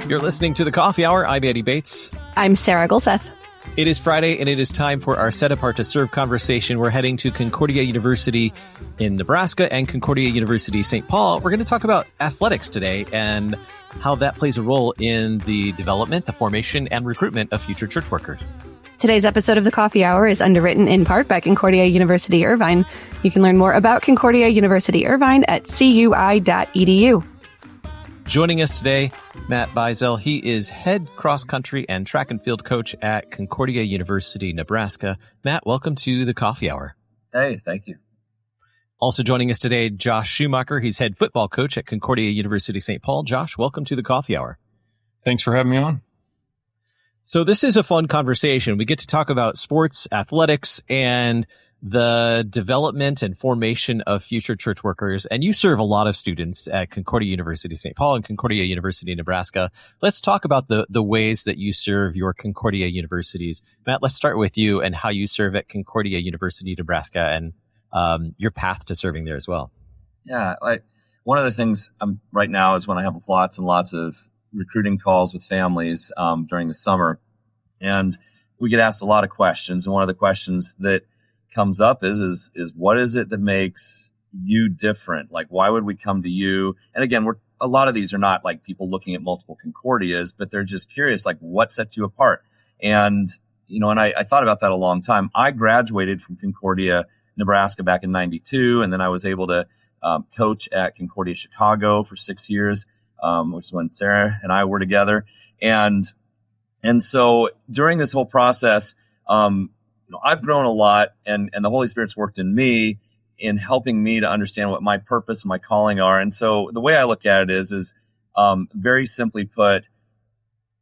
You're listening to The Coffee Hour. I'm Andy Bates. I'm Sarah Gulseth. It is Friday, and it is time for our Set Apart to Serve conversation. We're heading to Concordia University in Nebraska and Concordia University St. Paul. We're going to talk about athletics today and how that plays a role in the development, the formation, and recruitment of future church workers. Today's episode of The Coffee Hour is underwritten in part by Concordia University Irvine. You can learn more about Concordia University Irvine at cui.edu. Joining us today, Matt Beisel. He is head cross-country and track and field coach at Concordia University, Nebraska. Matt, welcome to the Coffee Hour. Hey, thank you. Also joining us today, Josh Schumacher. He's head football coach at Concordia University, St. Paul. Josh, welcome to the Coffee Hour. Thanks for having me on. So this is a fun conversation. We get to talk about sports, athletics, and the development and formation of future church workers. And you serve a lot of students at Concordia University, St. Paul and Concordia University, Nebraska. Let's talk about the ways that you serve your Concordia universities. Matt, let's start with you and how you serve at Concordia University, Nebraska, and your path to serving there as well. Yeah, one of the things right now is when I have lots and lots of recruiting calls with families during the summer, and we get asked a lot of questions. And one of the questions that comes up is what is it that makes you different? Like, why would we come to you? And again, a lot of these are not like people looking at multiple Concordias, but they're just curious, like, what sets you apart? And, and I thought about that a long time. I graduated from Concordia, Nebraska back in 92. And then I was able to coach at Concordia, Chicago for 6 years, which is when Sarah and I were together. And so during this whole process, I've grown a lot, and the Holy Spirit's worked in me in helping me to understand what my purpose and my calling are. And so the way I look at it is very simply put,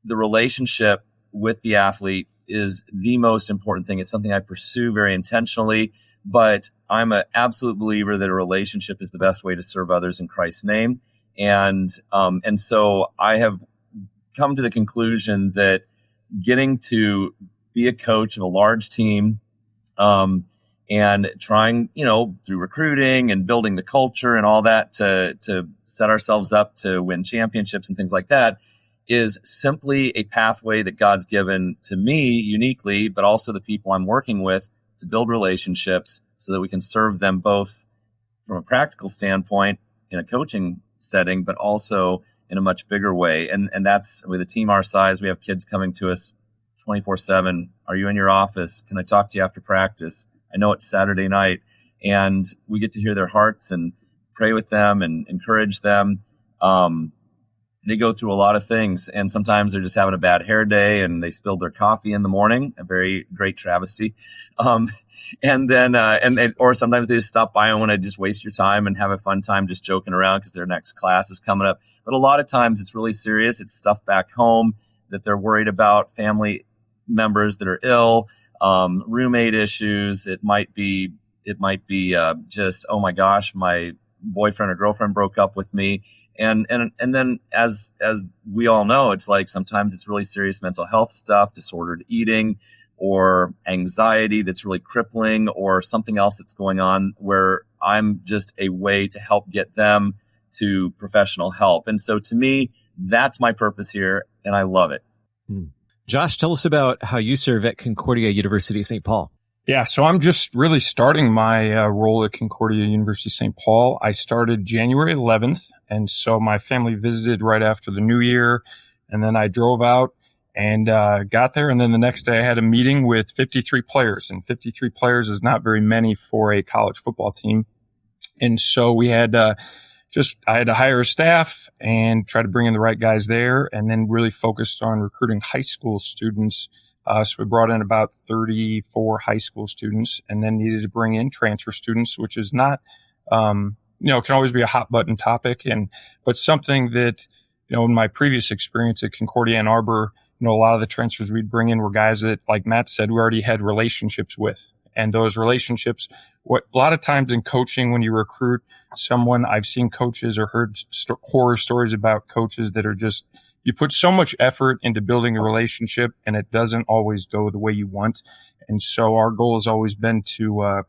the relationship with the athlete is the most important thing. It's something I pursue very intentionally, but I'm an absolute believer that a relationship is the best way to serve others in Christ's name. And so I have come to the conclusion that getting to be a coach of a large team, and trying, through recruiting and building the culture and all that to set ourselves up to win championships and things like that is simply a pathway that God's given to me uniquely, but also the people I'm working with to build relationships so that we can serve them both from a practical standpoint in a coaching setting, but also in a much bigger way. And that's with a team our size. We have kids coming to us 24/7. Are you in your office? Can I talk to you after practice? I know it's Saturday night, and we get to hear their hearts and pray with them and encourage them. They go through a lot of things, and sometimes they're just having a bad hair day and they spilled their coffee in the morning, a very great travesty. And then, or sometimes they just stop by and want to just waste your time and have a fun time just joking around because their next class is coming up. But a lot of times it's really serious. It's stuff back home that they're worried about, family members that are ill, roommate issues. It might be just, oh my gosh, my boyfriend or girlfriend broke up with me. And then as we all know, it's like sometimes it's really serious mental health stuff, disordered eating, or anxiety that's really crippling, or something else that's going on where I'm just a way to help get them to professional help. And so to me, that's my purpose here, and I love it. Josh, tell us about how you serve at Concordia University, St. Paul. Yeah, so I'm just really starting my role at Concordia University, St. Paul. I started January 11th, and so my family visited right after the new year, and then I drove out and got there, and then the next day I had a meeting with 53 players, and 53 players is not very many for a college football team. And so we had I had to hire a staff and try to bring in the right guys there, and then really focused on recruiting high school students. So we brought in about 34 high school students, and then needed to bring in transfer students, which is not, can always be a hot button topic, but something that, in my previous experience at Concordia Ann Arbor, a lot of the transfers we'd bring in were guys that, like Matt said, we already had relationships with. And those relationships, a lot of times in coaching, when you recruit someone, I've seen coaches or heard horror stories about coaches that are just, you put so much effort into building a relationship and it doesn't always go the way you want. And so our goal has always been to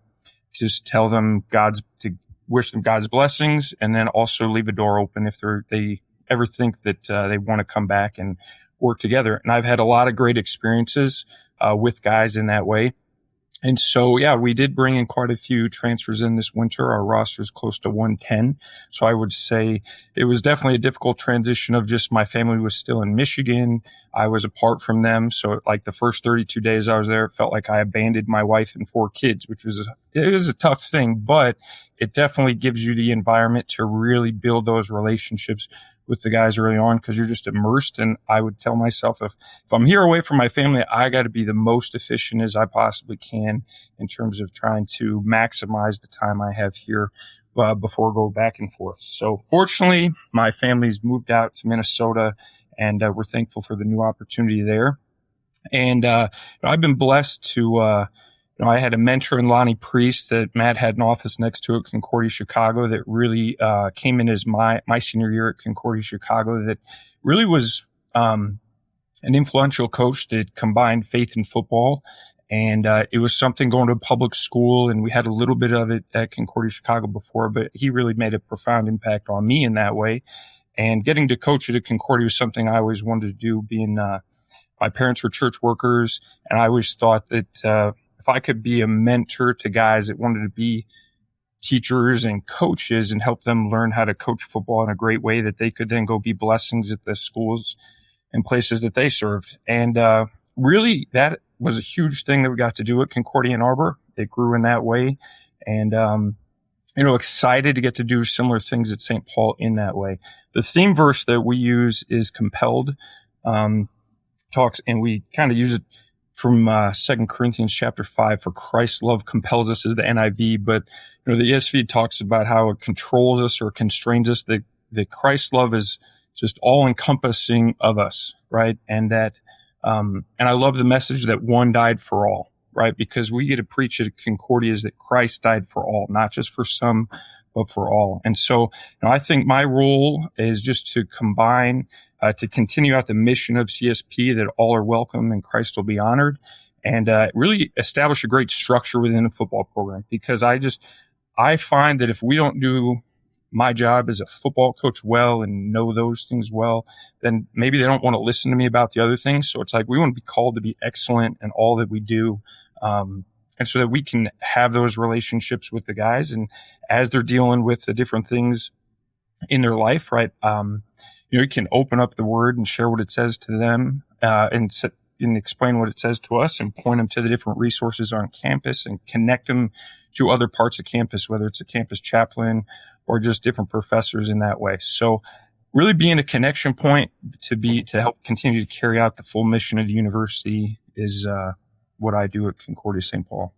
just tell them to wish them God's blessings, and then also leave a door open if they ever think that they want to come back and work together. And I've had a lot of great experiences with guys in that way. And so, yeah, we did bring in quite a few transfers in this winter. Our roster is close to 110. So I would say it was definitely a difficult transition of just my family was still in Michigan. I was apart from them. So like the first 32 days I was there, it felt like I abandoned my wife and 4 kids, which was a tough thing, but it definitely gives you the environment to really build those relationships with the guys early on, because you're just immersed. And I would tell myself, if I'm here away from my family, I got to be the most efficient as I possibly can in terms of trying to maximize the time I have here before I go back and forth. So fortunately, my family's moved out to Minnesota, and we're thankful for the new opportunity there. And I've been blessed to I had a mentor in Lonnie Priest that Matt had an office next to at Concordia, Chicago, that really came in as my senior year at Concordia, Chicago, that really was an influential coach that combined faith and football. And it was something going to a public school, and we had a little bit of it at Concordia, Chicago before, but he really made a profound impact on me in that way. And getting to coach at Concordia was something I always wanted to do, being my parents were church workers, and I always thought that if I could be a mentor to guys that wanted to be teachers and coaches and help them learn how to coach football in a great way, that they could then go be blessings at the schools and places that they served. And really, that was a huge thing that we got to do at Concordia Ann Arbor. It grew in that way. And, excited to get to do similar things at St. Paul in that way. The theme verse that we use is compelled, talks, and we kind of use it from 2 Corinthians chapter 5, for Christ's love compels us, is the NIV, but the ESV talks about how it controls us or constrains us, that Christ's love is just all encompassing of us, right? And that, and I love the message that one died for all, right? Because we get to preach at Concordia is that Christ died for all, not just for some, but for all. And so I think my role is just to combine, to continue out the mission of CSP, that all are welcome and Christ will be honored, and really establish a great structure within a football program. Because I find that if we don't do my job as a football coach well and know those things well, then maybe they don't want to listen to me about the other things. So it's like we want to be called to be excellent in all that we do. And so that we can have those relationships with the guys, and as they're dealing with the different things in their life, right? You can open up the word and share what it says to them, and explain what it says to us, and point them to the different resources on campus and connect them to other parts of campus, whether it's a campus chaplain or just different professors in that way. So really being a connection point to help continue to carry out the full mission of the university is, what I do at Concordia St. Paul.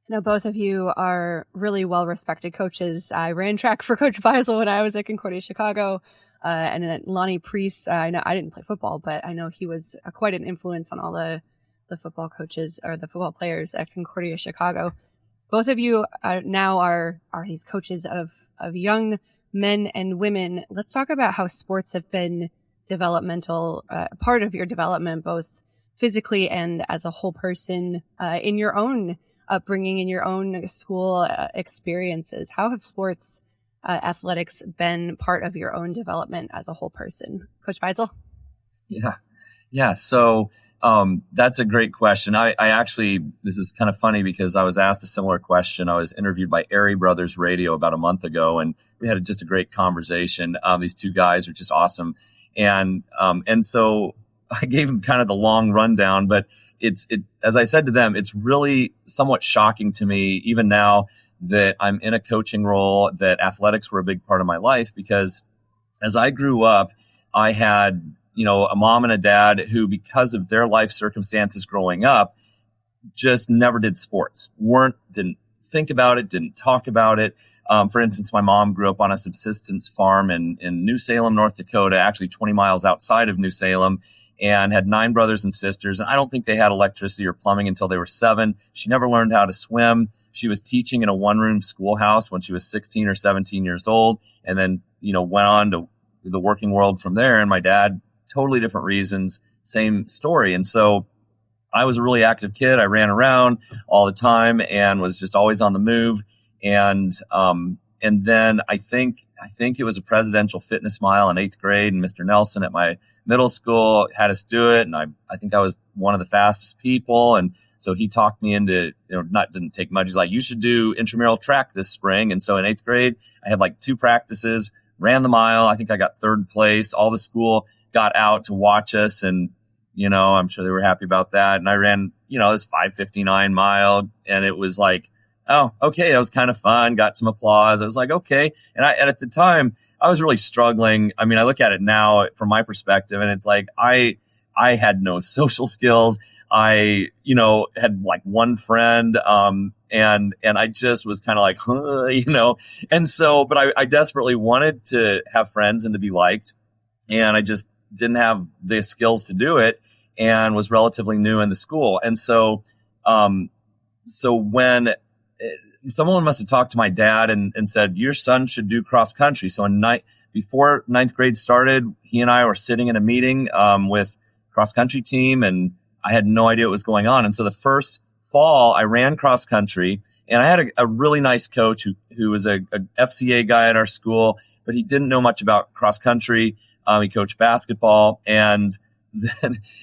Now, both of you are really well-respected coaches. I ran track for Coach Beisel when I was at Concordia Chicago, and at Lonnie Priest. I know I didn't play football, but I know he was quite an influence on all the football coaches or the football players at Concordia Chicago. Both of you now are these coaches of young men and women. Let's talk about how sports have been developmental, part of your development, both physically and as a whole person, in your own upbringing, in your own school experiences. How have sports athletics been part of your own development as a whole person? Coach Beisel? Yeah. So that's a great question. I actually, this is kind of funny because I was asked a similar question. I was interviewed by Airy Brothers Radio about a month ago, and we had just a great conversation. These two guys are just awesome. And so I gave them kind of the long rundown, but as I said to them, it's really somewhat shocking to me, even now that I'm in a coaching role, that athletics were a big part of my life, because as I grew up, I had, a mom and a dad who, because of their life circumstances growing up, just never did sports, didn't think about it, didn't talk about it. For instance, my mom grew up on a subsistence farm in New Salem, North Dakota, actually 20 miles outside of New Salem, and had 9 brothers and sisters. And I don't think they had electricity or plumbing until they were 7. She never learned how to swim. She was teaching in a one-room schoolhouse when she was 16 or 17 years old, and then, went on to the working world from there. And my dad, totally different reasons, same story. And so I was a really active kid. I ran around all the time and was just always on the move. And And then I think it was a presidential fitness mile in 8th grade, and Mr. Nelson at my middle school had us do it. And I think I was one of the fastest people. And so he talked me into, didn't take much. He's like, you should do intramural track this spring. And so in 8th grade, I had like 2 practices, ran the mile. I think I got 3rd place. All the school got out to watch us, and, I'm sure they were happy about that. And I ran, this 5:59 mile, and it was like, oh, okay, that was kind of fun. Got some applause. I was like, okay. And at the time, I was really struggling. I mean, I look at it now from my perspective, and it's like, I had no social skills. I, had like one friend, and I just was kind of like, and so, but I desperately wanted to have friends and to be liked, and I just didn't have the skills to do it, and was relatively new in the school. And so, so when someone must have talked to my dad and said, your son should do cross country. So before 9th grade started, he and I were sitting in a meeting, with cross country team, and I had no idea what was going on. And so the first fall I ran cross country, and I had a really nice coach who was a FCA guy at our school, but he didn't know much about cross country. He coached basketball, and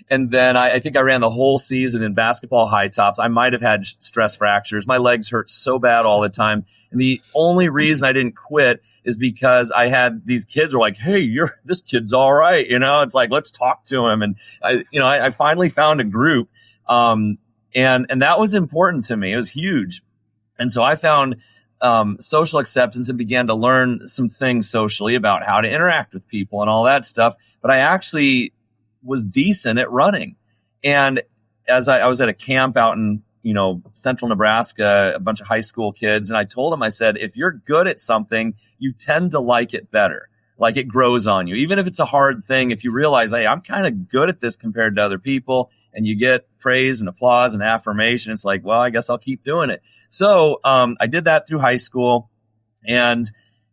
then I think I ran the whole season in basketball high tops. I might have had stress fractures. My legs hurt so bad all the time. And the only reason I didn't quit is because I had these kids were like, hey, this kid's all right. It's like, let's talk to him. And I finally found a group. And that was important to me. It was huge. And so I found social acceptance and began to learn some things socially about how to interact with people and all that stuff. But I actually was decent at running. And as I was at a camp out in, central Nebraska, a bunch of high school kids, and I told them, I said, if you're good at something, you tend to like it better. Like it grows on you. Even if it's a hard thing, if you realize, hey, I'm kind of good at this compared to other people, and you get praise and applause and affirmation, it's like, well, I guess I'll keep doing it. So I did that through high school, and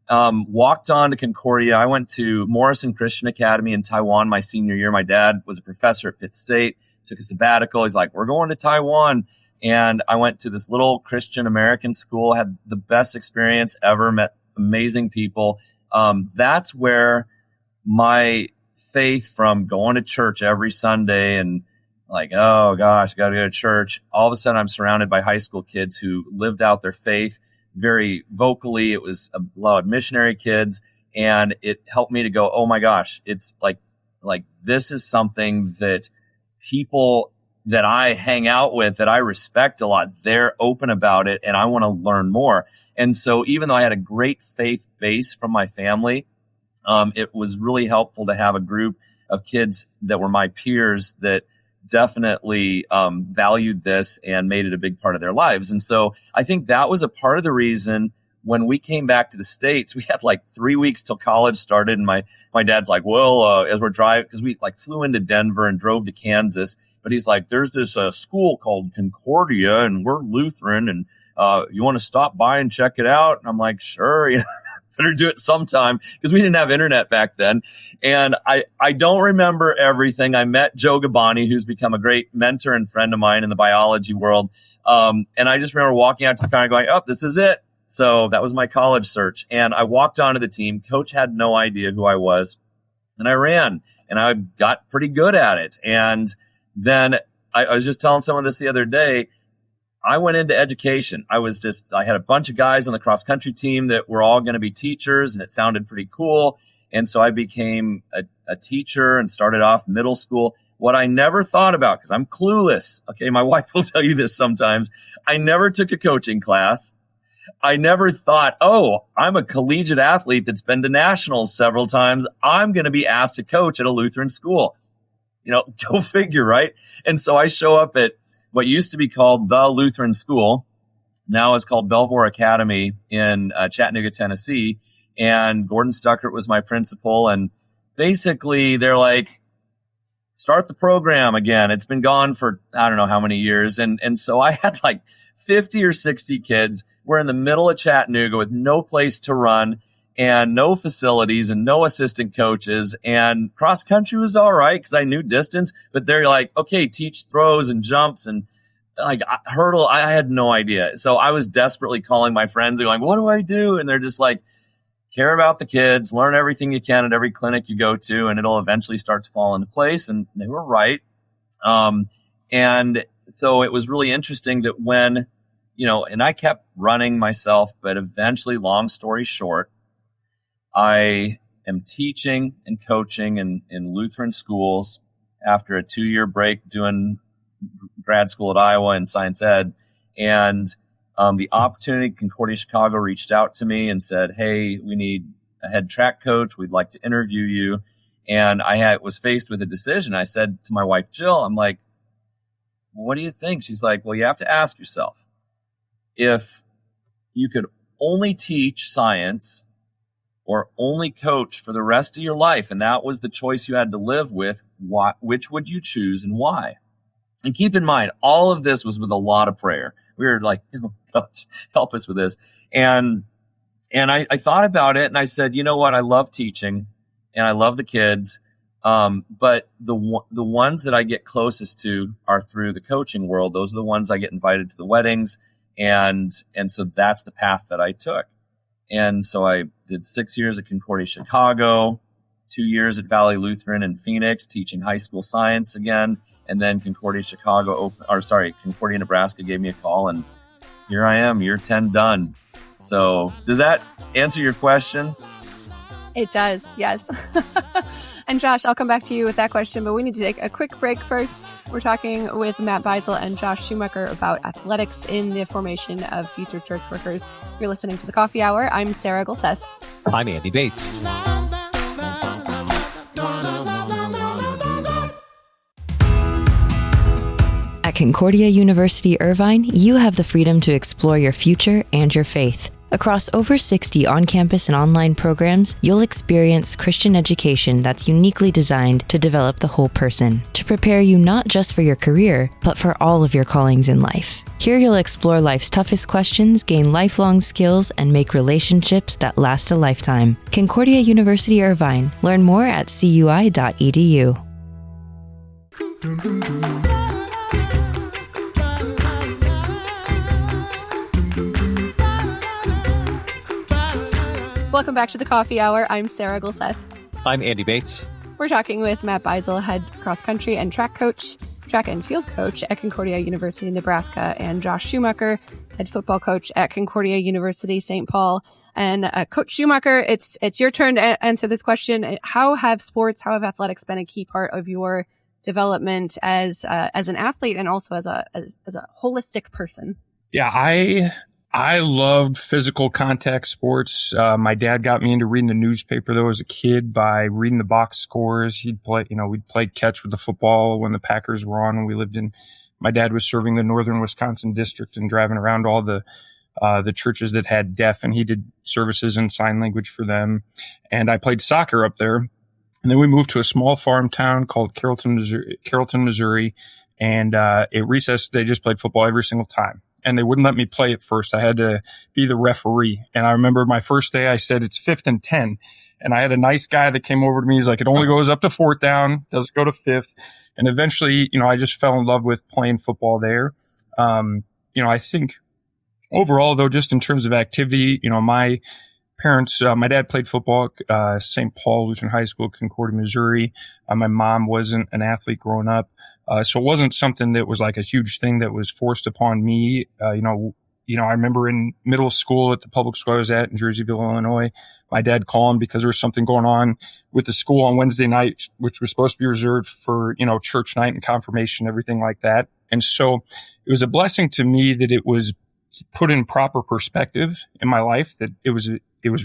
walked on to Concordia. I went to Morrison Christian Academy in Taiwan my senior year. My dad was a professor at Pitt State, took a sabbatical. He's like, we're going to Taiwan. And I went to this little Christian American school, had the best experience ever, met amazing people. That's where my faith from going to church every Sunday and like, oh gosh, I got to go to church. All of a sudden I'm surrounded by high school kids who lived out their faith very vocally. It was a lot of missionary kids, and it helped me to go, oh my gosh, it's like this is something that people that I hang out with, that I respect a lot, they're open about it, and I want to learn more. And so even though I had a great faith base from my family, it was really helpful to have a group of kids that were my peers that definitely valued this and made it a big part of their lives. And so I think that was a part of the reason when we came back to the States, we had like 3 weeks till college started. And my dad's like, well, as we're driving, because we like flew into Denver and drove to Kansas, but he's like, there's this school called Concordia, and we're Lutheran, and you want to stop by and check it out? And I'm like, sure, better do it sometime, because we didn't have internet back then. And I don't remember everything. I met Joe Gabani, who's become a great mentor and friend of mine in the biology world. And I just remember walking out to the car and going, oh, this is it. So that was my college search. And I walked onto the team. Coach had no idea who I was. And I ran, and I got pretty good at it. And then I was just telling someone this the other day. I went into education. I had a bunch of guys on the cross country team that were all going to be teachers, and it sounded pretty cool. And so I became a teacher and started off middle school. What I never thought about, because I'm clueless. Okay. My wife will tell you this sometimes. I never took a coaching class. I never thought, oh, I'm a collegiate athlete that's been to nationals several times. I'm going to be asked to coach at a Lutheran school. Go figure, right? And so I show up at what used to be called the Lutheran School, now is called Belvoir Academy in Chattanooga, Tennessee. And Gordon Stuckert was my principal. And basically they're like, start the program again. It's been gone for I don't know how many years. And so I had like 50 or 60 kids. We're in the middle of Chattanooga with no place to run and no facilities and no assistant coaches. And cross country was all right because I knew distance, but they're like, okay, teach throws and jumps. And hurdle. I had no idea. So I was desperately calling my friends and going, what do I do? And they're just like, care about the kids, learn everything you can at every clinic you go to, and it'll eventually start to fall into place. And they were right. And so it was really interesting that when, and I kept running myself, but eventually, long story short, I am teaching and coaching in Lutheran schools after a 2-year break doing grad school at Iowa in science ed. And the opportunity, Concordia Chicago reached out to me and said, hey, we need a head track coach. We'd like to interview you. And I was faced with a decision. I said to my wife, Jill, I'm like, well, what do you think? She's like, well, you have to ask yourself, if you could only teach science or only coach for the rest of your life, and that was the choice you had to live with, which would you choose and why? And keep in mind, all of this was with a lot of prayer. We were like, oh, gosh, help us with this. And I thought about it, and I said, you know what? I love teaching, and I love the kids. But the ones that I get closest to are through the coaching world. Those are the ones I get invited to the weddings. And so that's the path that I took. And so I did 6 years at Concordia Chicago, 2 years at Valley Lutheran in Phoenix, teaching high school science again. And then Concordia Nebraska gave me a call, and here I am, year 10 done. So does that answer your question? It does, yes. And Josh, I'll come back to you with that question, but we need to take a quick break first. We're talking with Matt Beisel and Josh Schumacher about athletics in the formation of future church workers. You're listening to The Coffee Hour. I'm Sarah Gulseth. I'm Andy Bates. At Concordia University Irvine, you have the freedom to explore your future and your faith. Across over 60 on-campus and online programs, you'll experience Christian education that's uniquely designed to develop the whole person, to prepare you not just for your career, but for all of your callings in life. Here you'll explore life's toughest questions, gain lifelong skills, and make relationships that last a lifetime. Concordia University Irvine. Learn more at cui.edu. Welcome back to The Coffee Hour. I'm Sarah Gulseth. I'm Andy Bates. We're talking with Matt Beisel, head cross-country and track and field coach at Concordia University, Nebraska, and Josh Schumacher, head football coach at Concordia University, St. Paul. And Coach Schumacher, it's your turn to answer this question. How have athletics been a key part of your development as an athlete and also as a holistic person? Yeah, I loved physical contact sports. My dad got me into reading the newspaper though as a kid by reading the box scores. We'd play catch with the football when the Packers were on. My dad was serving the Northern Wisconsin district and driving around all the churches that had deaf, and he did services in sign language for them. And I played soccer up there. And then we moved to a small farm town called Carrollton, Missouri. And at recess, they just played football every single time. And they wouldn't let me play at first. I had to be the referee. And I remember my first day, I said, it's 5th and 10. And I had a nice guy that came over to me. He's like, it only goes up to 4th down, doesn't go to 5th. And eventually, I just fell in love with playing football there. I think overall, though, just in terms of activity, my parents, my dad played football at St. Paul Lutheran High School, Concordia, Missouri. My mom wasn't an athlete growing up. So it wasn't something that was like a huge thing that was forced upon me. I remember in middle school at the public school I was at in Jerseyville, Illinois, my dad called because there was something going on with the school on Wednesday night, which was supposed to be reserved for, church night and confirmation, everything like that. And so it was a blessing to me that it was put in proper perspective in my life, that it was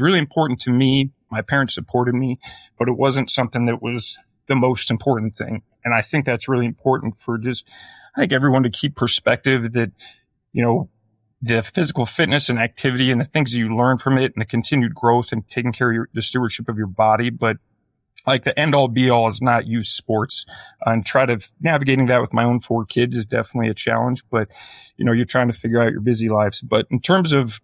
really important to me. My parents supported me, but it wasn't something that was the most important thing. And I think that's really important for everyone to keep perspective that, the physical fitness and activity and the things that you learn from it and the continued growth and taking care of the stewardship of your body. But like the end all be all is not youth sports, and navigating that with my own 4 kids is definitely a challenge, but you're trying to figure out your busy lives. But in terms of,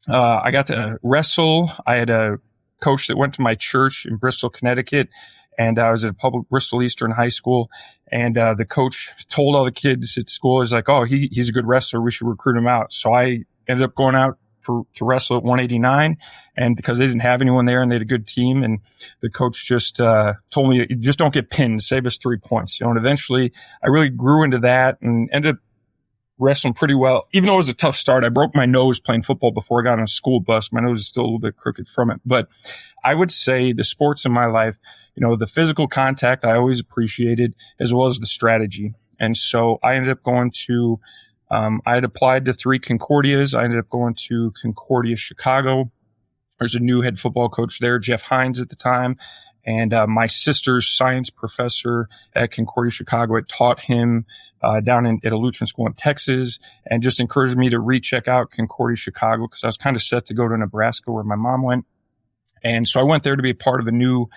I got to wrestle. I had a coach that went to my church in Bristol, Connecticut, And I was at a public Bristol Eastern high school. And the coach told all the kids at school, he's like, oh, he's a good wrestler. We should recruit him out. So I ended up going out to wrestle at 189. And because they didn't have anyone there and they had a good team, and the coach just told me, just don't get pinned, save us 3 points. And eventually I really grew into that and ended up wrestling pretty well. Even though it was a tough start, I broke my nose playing football before I got on a school bus. My nose is still a little bit crooked from it. But I would say the sports in my life, the physical contact I always appreciated, as well as the strategy. And so I ended up going to, I had applied to 3 Concordias. I ended up going to Concordia, Chicago. There's a new head football coach there, Jeff Hines at the time. And my sister's science professor at Concordia, Chicago, had taught him down at a Lutheran school in Texas, and just encouraged me to recheck out Concordia, Chicago, because I was kind of set to go to Nebraska, where my mom went. And so I went there to be a part of a new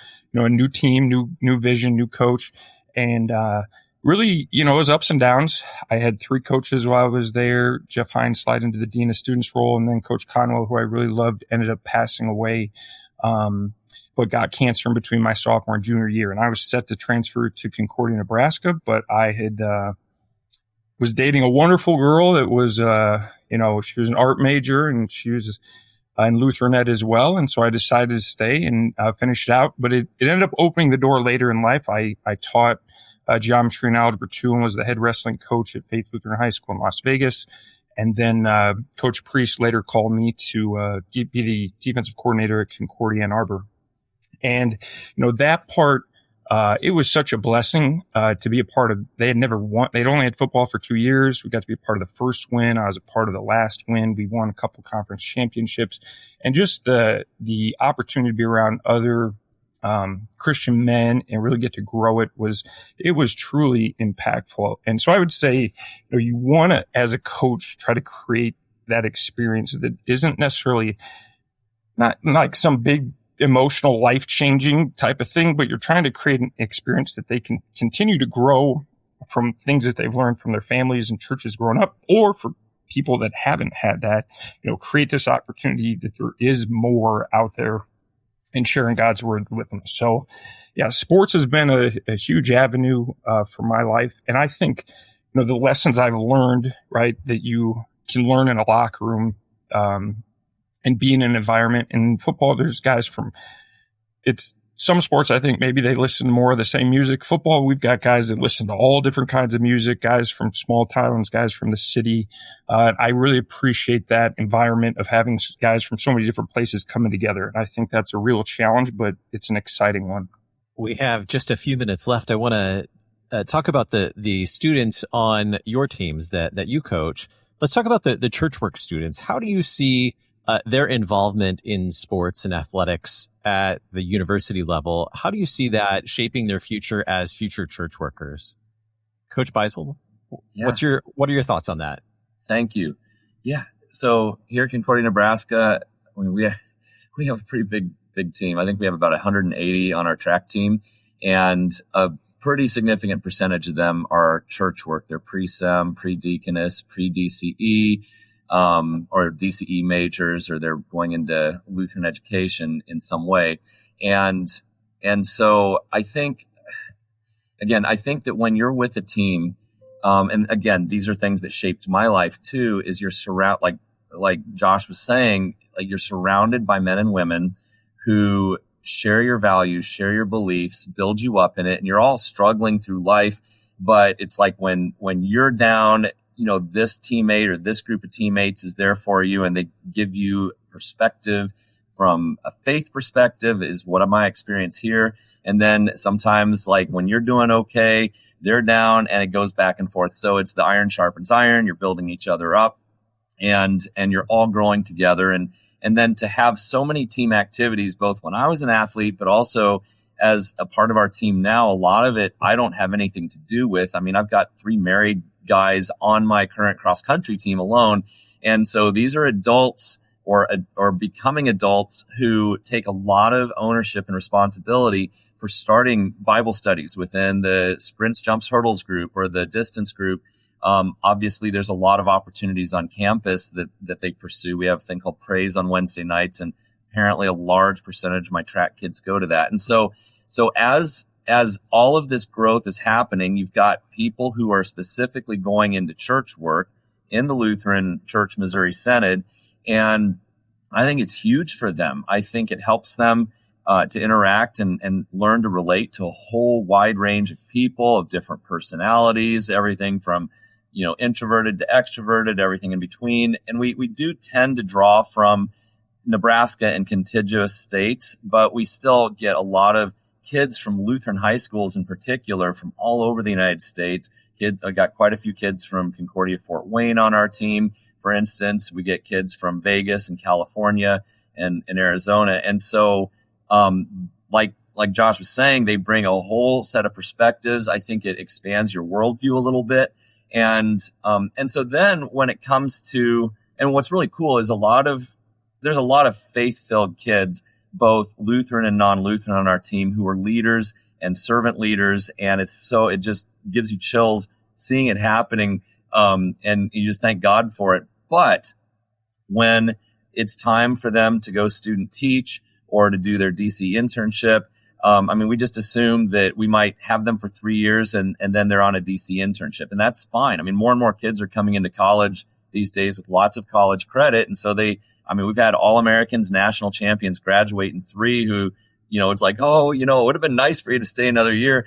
team, new vision, new coach. And really, it was ups and downs. I had 3 coaches while I was there. Jeff Hines slid into the dean of students role, and then Coach Conwell, who I really loved, ended up passing away. But got cancer in between my sophomore and junior year. And I was set to transfer to Concordia, Nebraska, but I had, was dating a wonderful girl that was, she was an art major, and she was in Lutheranette as well. And so I decided to stay and finish it out, but it ended up opening the door later in life. I taught geometry and algebra 2 and was the head wrestling coach at Faith Lutheran High School in Las Vegas. And then Coach Priest later called me to be the defensive coordinator at Concordia Ann Arbor. And, that part, it was such a blessing to be a part of. They'd only had football for 2 years. We got to be a part of the first win. I was a part of the last win. We won a couple conference championships. And just the opportunity to be around other Christian men and really get to grow it was truly impactful. And so I would say, you want to, as a coach, try to create that experience that isn't necessarily not like some big emotional, life-changing type of thing, but you're trying to create an experience that they can continue to grow from things that they've learned from their families and churches growing up, or for people that haven't had that, create this opportunity that there is more out there and sharing God's word with them. So yeah, sports has been a huge avenue for my life. And I think, the lessons I've learned, right, that you can learn in a locker room, and be in an environment. In football, there's guys some sports, I think maybe they listen to more of the same music. Football, we've got guys that listen to all different kinds of music, guys from small towns, guys from the city. I really appreciate that environment of having guys from so many different places coming together. And I think that's a real challenge, but it's an exciting one. We have just a few minutes left. I want to talk about the students on your teams that you coach. Let's talk about the church work students. How do you see their involvement in sports and athletics at the university level? How do you see that shaping their future as future church workers? Coach Beisel, Yeah. what are your thoughts on that? Thank you. Yeah. So here at Concordia, Nebraska, we have a pretty big team. I think we have about 180 on our track team, and a pretty significant percentage of them are church work. They're pre-sem, pre-deaconess, pre-DCE, or DCE majors, or they're going into Lutheran education in some way. And so I think that when you're with a team, and again, these are things that shaped my life too, is you're like Josh was saying, like you're surrounded by men and women who share your values, share your beliefs, build you up in it, and you're all struggling through life. But it's like when you're down, this teammate or this group of teammates is there for you, and they give you perspective from a faith perspective, is what my experience here. And then sometimes, like when you're doing okay, they're down, and it goes back and forth. So it's the iron sharpens iron. You're building each other up, and you're all growing together. And then to have so many team activities, both when I was an athlete, but also as a part of our team now, a lot of it I don't have anything to do with. I mean, I've got 3 married guys on my current cross country team alone. And so these are adults or becoming adults who take a lot of ownership and responsibility for starting Bible studies within the sprints, jumps, hurdles group or the distance group. Obviously there's a lot of opportunities on campus that they pursue. We have a thing called Praise on Wednesday nights, and apparently a large percentage of my track kids go to that. And so So as all of this growth is happening, you've got people who are specifically going into church work in the Lutheran Church Missouri Synod. And I think it's huge for them. I think it helps them to interact and learn to relate to a whole wide range of people of different personalities, everything from, introverted to extroverted, everything in between. And we do tend to draw from Nebraska and contiguous states, but we still get a lot of kids from Lutheran high schools in particular from all over the United States. I got quite a few kids from Concordia Fort Wayne on our team. For instance, we get kids from Vegas and California and Arizona. And so, like Josh was saying, they bring a whole set of perspectives. I think it expands your worldview a little bit. And so then when it comes to, and what's really cool is there's a lot of faith-filled kids, both Lutheran and non-Lutheran on our team, who are leaders and servant leaders. And it just gives you chills seeing it happening. And you just thank God for it. But when it's time for them to go student teach or to do their DC internship, we just assume that we might have them for 3 years and then they're on a DC internship. And that's fine. More and more kids are coming into college these days with lots of college credit. And so we've had All-Americans, national champions graduate in 3 who, it's like, it would have been nice for you to stay another year.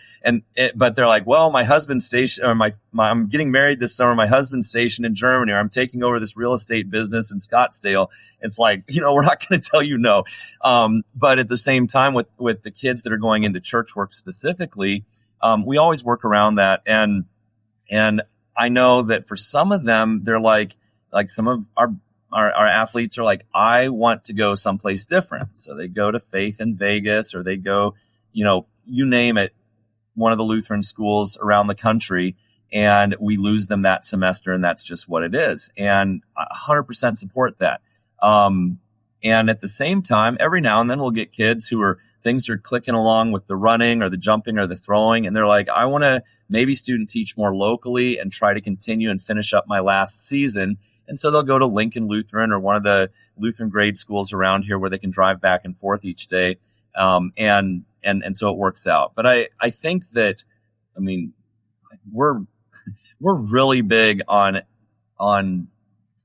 But they're like, well, my husband's stationed, or I'm getting married this summer. My husband's stationed in Germany, or I'm taking over this real estate business in Scottsdale. It's like, we're not going to tell you no. But at the same time, with the kids that are going into church work specifically, we always work around that. And I know that for some of them, they're like some of our athletes are like, I want to go someplace different. So they go to Faith in Vegas, or they go, you name it, one of the Lutheran schools around the country, and we lose them that semester, and that's just what it is. And I 100% support that. And at the same time, every now and then we'll get kids things are clicking along with the running or the jumping or the throwing, and they're like, I want to maybe student teach more locally and try to continue and finish up my last season. And so they'll go to Lincoln Lutheran or one of the Lutheran grade schools around here where they can drive back and forth each day. And so it works out. But I think that, we're really big on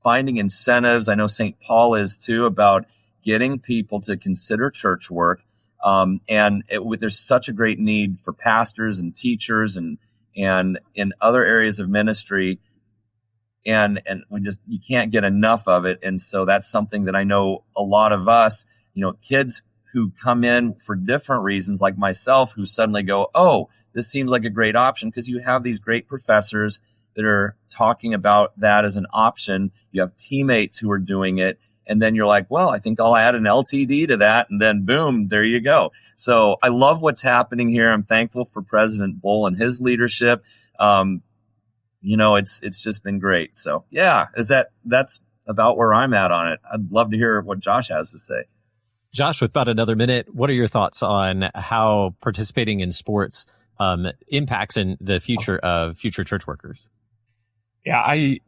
finding incentives. I know St. Paul is too, about getting people to consider church work. There's such a great need for pastors and teachers and in other areas of ministry. And you can't get enough of it. And so that's something that I know a lot of us, kids who come in for different reasons, like myself, who suddenly go, oh, this seems like a great option, because you have these great professors that are talking about that as an option. You have teammates who are doing it. And then you're like, well, I think I'll add an LTD to that. And then boom, there you go. So I love what's happening here. I'm thankful for President Bull and his leadership. It's just been great. So yeah, that's about where I'm at on it. I'd love to hear what Josh has to say. Josh, with about another minute, what are your thoughts on how participating in sports impacts in the future of future church workers? Yeah, I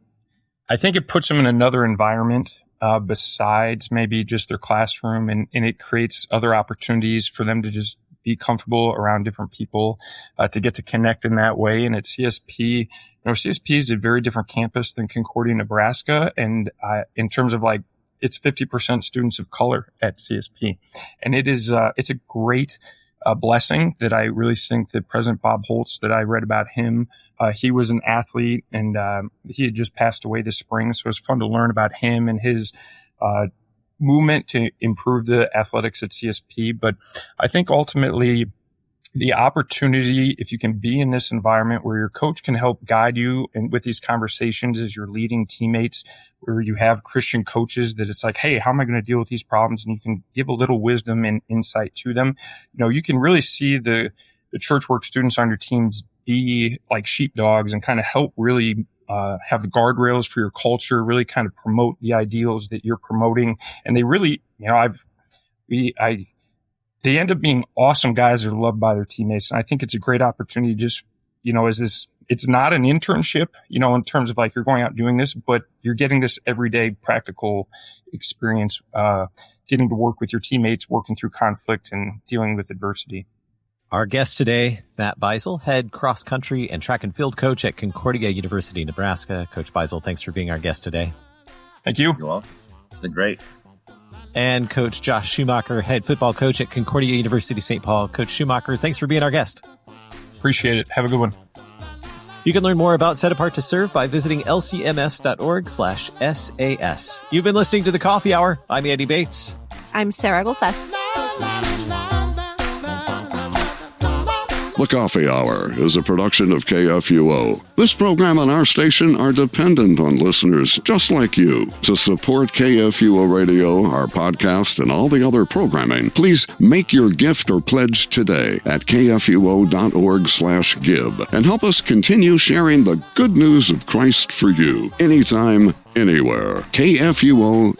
think it puts them in another environment besides maybe just their classroom, and it creates other opportunities for them to just be comfortable around different people, to get to connect in that way. And at CSP, CSP is a very different campus than Concordia, Nebraska. And in terms of it's 50% students of color at CSP. And it's a great blessing that I really think that President Bob Holtz, that I read about him, he was an athlete, and he had just passed away this spring. So it was fun to learn about him and his movement to improve the athletics at CSP. But I think ultimately the opportunity, if you can be in this environment where your coach can help guide you and with these conversations as you're leading teammates, where you have Christian coaches, that it's like, hey, how am I going to deal with these problems? And you can give a little wisdom and insight to them. You can really see the church work students on your teams be like sheepdogs and kind of help really have the guardrails for your culture, really kind of promote the ideals that you're promoting. And they really, they end up being awesome guys that are loved by their teammates. And I think it's a great opportunity just, it's not an internship, in terms of you're going out doing this, but you're getting this everyday practical experience, getting to work with your teammates, working through conflict and dealing with adversity. Our guest today, Matt Beisel, head cross-country and track and field coach at Concordia University, Nebraska. Coach Beisel, thanks for being our guest today. Thank you. You're welcome. It's been great. And Coach Josh Schumacher, head football coach at Concordia University, St. Paul. Coach Schumacher, thanks for being our guest. Appreciate it. Have a good one. You can learn more about Set Apart to Serve by visiting lcms.org/SAS. You've been listening to The Coffee Hour. I'm Andy Bates. I'm Sarah Golseth. The Coffee Hour is a production of KFUO. This program and our station are dependent on listeners just like you. To support KFUO Radio, our podcast, and all the other programming, please make your gift or pledge today at kfuo.org/give and help us continue sharing the good news of Christ for you anytime, anywhere. kfuo.org/give.